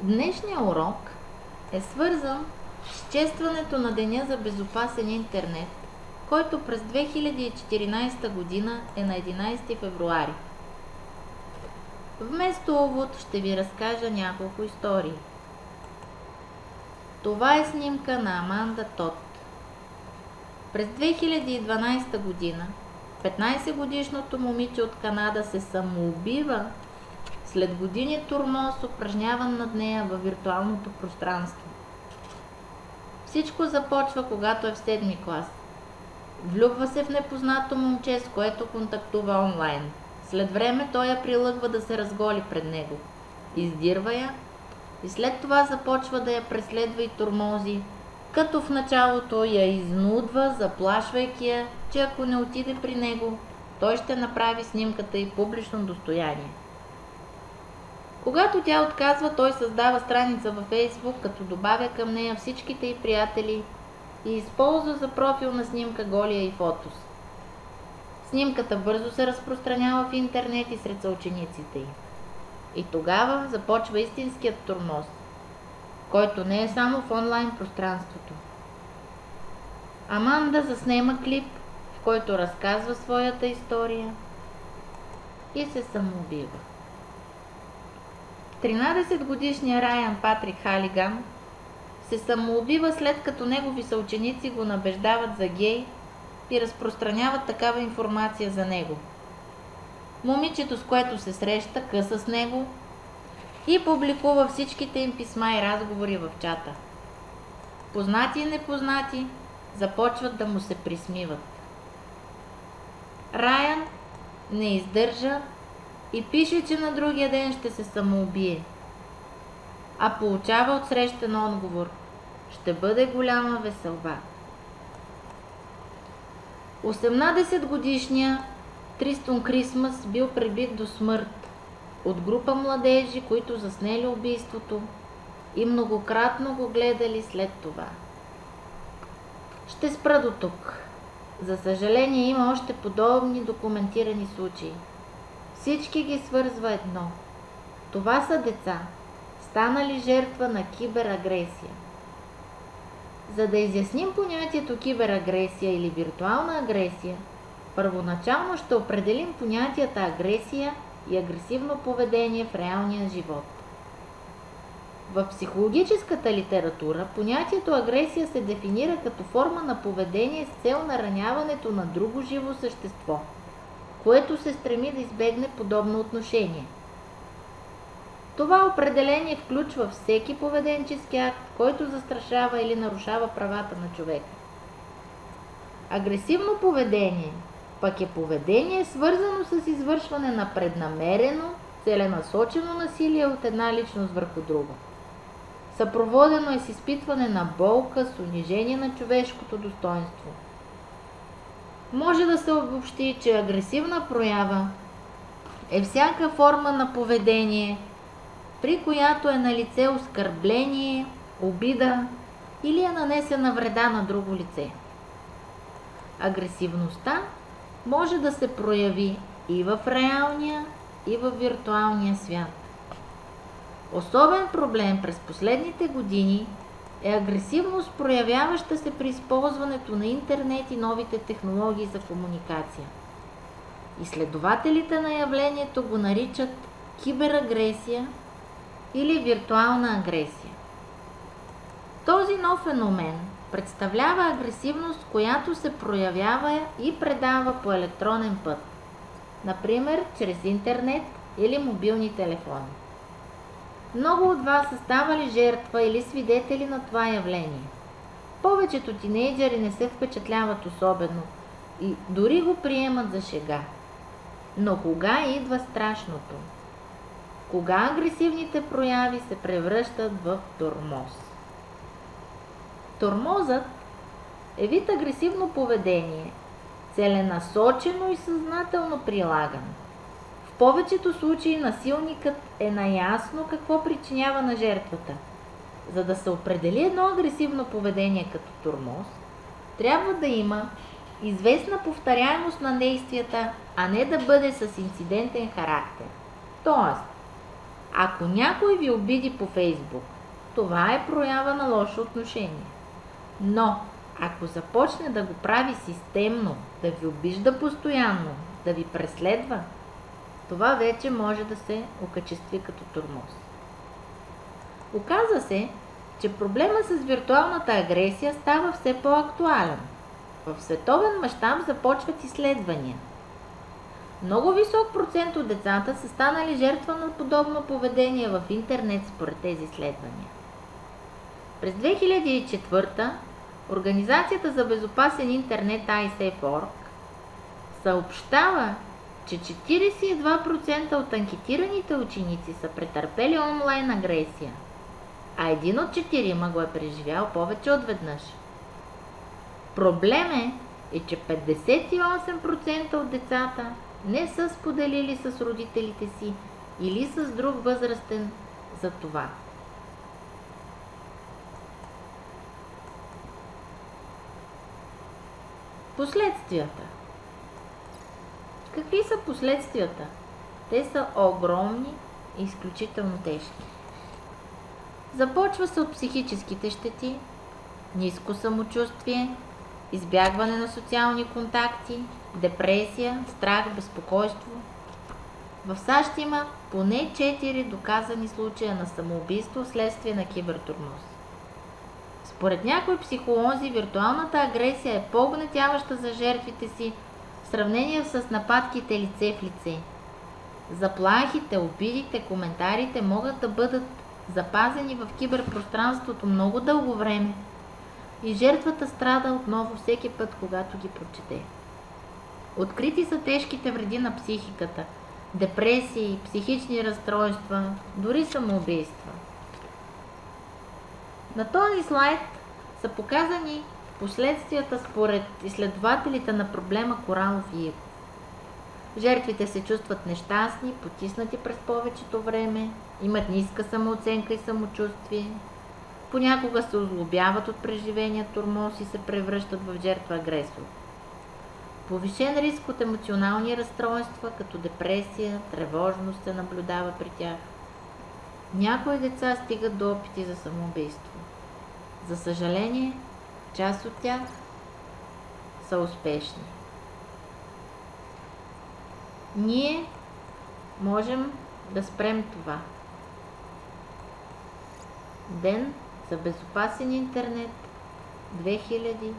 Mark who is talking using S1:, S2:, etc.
S1: Днешният урок е свързан с честването на Деня за безопасен интернет, който през 2014 година е на 11 февруари. Вместо увод ще ви разкажа няколко истории. Това е снимка на Аманда Тод. През 2012 година 15-годишното момиче от Канада се самоубива след години тормоз, упражняван над нея във виртуалното пространство. Всичко започва, когато е в 7-ми клас. Влюбва се в непознато момче, с което контактува онлайн. След време той я прилъгва да се разголи пред него. Издирва я и след това започва да я преследва и тормози, като в началото я изнудва, заплашвайки я, че ако не отиде при него, той ще направи снимката и публично достояние. Когато тя отказва, той създава страница във Фейсбук, като добавя към нея всичките й приятели и използва за профилна снимка голия и фотос. Снимката бързо се разпространява в интернет и сред съучениците й. И тогава започва истинският тормоз, който не е само в онлайн пространството. Аманда заснема клип, в който разказва своята история и се самоубива. 13-годишният Райан Патрик Халиган се самоубива след като негови съученици го набеждават за гей и разпространяват такава информация за него. Момичето, с което се среща, къса с него и публикува всичките им писма и разговори в чата. Познати и непознати започват да му се присмиват. Райан не издържа и пише, че на другия ден ще се самоубие. А получава отсрещен отговор: ще бъде голяма веселба. 18-годишният Тристон Крисмас бил пребит до смърт от група младежи, които заснели убийството и многократно го гледали след това. Ще спра до тук. За съжаление има още подобни документирани случаи. Всички ги свързва едно. Това са деца, станали жертва на киберагресия. За да изясним понятието киберагресия или виртуална агресия, първоначално ще определим понятията агресия и агресивно поведение в реалния живот. В психологическата литература понятието агресия се дефинира като форма на поведение с цел нараняването на друго живо същество, което се стреми да избегне подобно отношение. Това определение включва всеки поведенчески акт, който застрашава или нарушава правата на човека. Агресивно поведение пък е поведение, свързано с извършване на преднамерено, целенасочено насилие от една личност върху друга. Съпроводено е с изпитване на болка, с унижение на човешкото достоинство. Може да се обобщи, че агресивна проява е всяка форма на поведение, при която е налице оскърбление, обида или е нанесена вреда на друго лице. Агресивността може да се прояви и в реалния, и в виртуалния свят. Особен проблем през последните години е агресивност, проявяваща се при използването на интернет и новите технологии за комуникация. Изследователите на явлението го наричат киберагресия или виртуална агресия. Този нов феномен представлява агресивност, която се проявява и предава по електронен път, например чрез интернет или мобилни телефони. Много от вас са ставали жертва или свидетели на това явление. Повечето тинейджери не се впечатляват особено и дори го приемат за шега. Но кога идва страшното? Кога агресивните прояви се превръщат в тормоз? Тормозът е вид агресивно поведение, целенасочено и съзнателно прилагано. В повечето случаи насилникът е наясно какво причинява на жертвата. За да се определи едно агресивно поведение като тормоз, трябва да има известна повторяемост на действията, а не да бъде с инцидентен характер. Тоест, Ако някой ви обиди по Фейсбук, това е проява на лошо отношение. Но ако започне да го прави системно, да ви обижда постоянно, да ви преследва, това вече може да се окачестви като тормоз. Оказва се, че проблема с виртуалната агресия става все по-актуален. В световен мащаб започват изследвания. Много висок процент от децата са станали жертва на подобно поведение в интернет според тези изследвания. През 2004 Организацията за безопасен интернет ISAFE.org съобщава, че 42% от анкетираните ученици са претърпели онлайн агресия, а 1 от 4 го е преживял повече от веднъж. Проблем е, че 58% от децата не са споделили с родителите си или с друг възрастен за това. Последствията. Какви са последствията? Те са огромни и изключително тежки. Започва се от психическите щети, ниско самочувствие, избягване на социални контакти, депресия, страх, безпокойство. В САЩ има поне 4 доказани случая на самоубийство вследствие на кибертурмоз. Според някои психолози, виртуалната агресия е по-огнетяваща за жертвите си в сравнение с нападките лице в лице. Заплахите, обидите, коментарите могат да бъдат запазени в киберпространството много дълго време и жертвата страда отново всеки път, когато ги прочете. Открити са тежките вреди на психиката, депресии, психични разстройства, дори самоубийства. На този слайд са показани последствията според изследователите на проблема Коралов и Ивков. Жертвите се чувстват нещастни, потиснати през повечето време, имат ниска самооценка и самочувствие, понякога се озлобяват от преживения тормоз и се превръщат в жертва-агресор. Повишен риск от емоционални разстройства, като депресия, тревожност се наблюдава при тях. Някои деца стигат до опити за самоубийство. За съжаление, част от тях са успешни. Ние можем да спрем това. Ден за безопасен интернет 2014.